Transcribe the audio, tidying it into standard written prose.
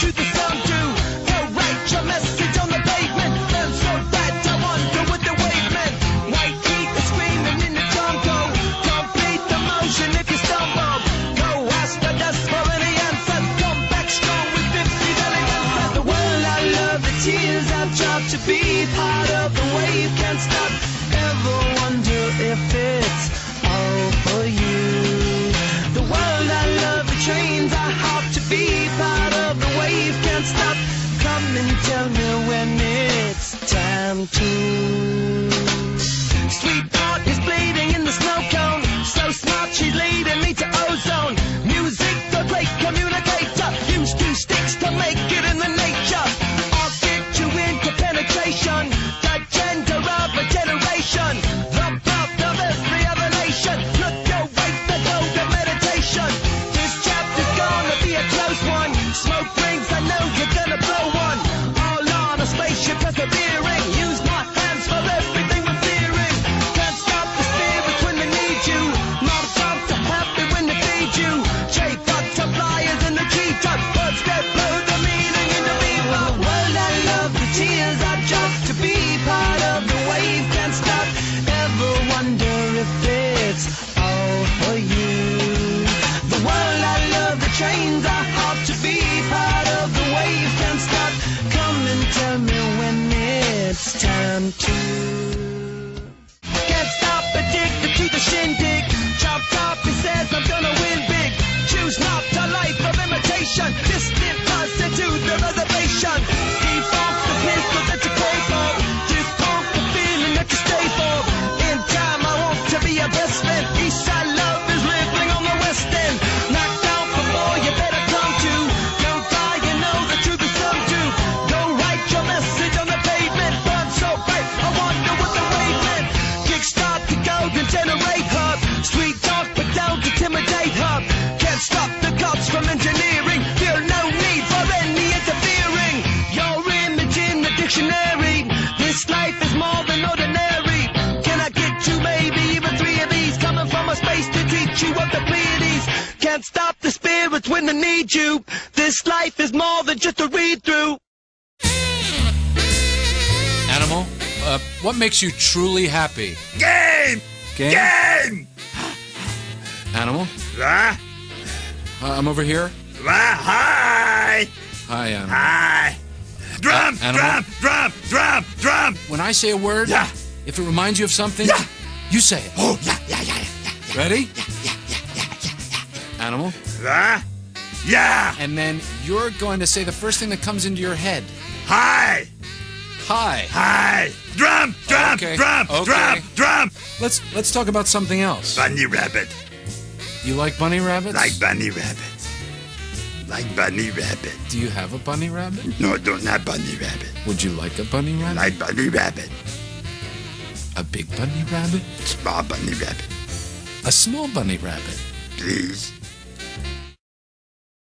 truth is some do. Go write your message on the pavement. Burn so bright, I wonder what the wave meant. White heat is screaming in the jungle. Complete the motion if you stumble. Go ask the dust for any answers. Come back strong with 50 delegates. The world I love, the tears I've dropped to be part of the wave can't stop. Ever wonder if it's all for you? The world I love, the trains I hop to be part of the wave can't stop. Come and tell me when it's time to. Sweetheart is bleeding in the snow cone. So smart, she's leading me to ozone. Music, the great communicator. Use 2 sticks to make it in the nature. I'll get you into penetration. The gender of a generation. The birth of every other nation. Look your way to go to meditation. This chapter's gonna be a close one. Smoke rings, I know you're gonna blow one. All on a spaceship persevering. Use my hands for everything we're fearing. Can't stop the spirits when they need you. Not stop to happy when they feed you. J butterflies in the treetop. Birds that blow the meaning in the people. World I love, the tears I drop to be part of the wave can't stop. Ever wonder if it's all for you? The world I love, the trains I hop to be part of the wave can't stop. Come and tell me when it's time to. Can't stop, addicted to the shindig. Chop top, he says I'm gonna win big. Choose not a life of imitation. Distant us into the reservation. Default the pistol that you crave for. Default the feeling that you stay for. In time I want to be your best friend. Eastside love is living on the west end. Knocked out before you better come to. Don't die, you know the truth is some do. Go write your message on the pavement. Burn so bright, I wonder what the wave meant. Kickstart the golden generate hub. Sweet talk but don't intimidate hub. Can't stop the cops from engineering. Feel no need for any interfering. Your image in the dictionary. This life is more than ordinary. Can I get you maybe even 3 of these? Coming from a space to teach you of the Pleiades. Can't stop the spirits when they need you. This life is more than just a read through. Animal, what makes you truly happy? Game! Game? Game! Animal? Ah, I'm over here. hi! Hi, Animal. Hi! Drum! Animal? Drum! When I say a word, Yeah. if it reminds you of something, Yeah. you say it. Oh, yeah. Ready? Animal? Yeah! And then you're going to say the first thing that comes into your head. Hi! Hi. Hi! Drum! Okay. Okay. Drum! Let's talk about something else. Bunny rabbit. You like bunny rabbits? Like bunny rabbit. Like bunny rabbit. Do you have a bunny rabbit? No, don't have bunny rabbit. Would you like a bunny rabbit? Like bunny rabbit. A big bunny rabbit? Small bunny rabbit. A small bunny rabbit? Please.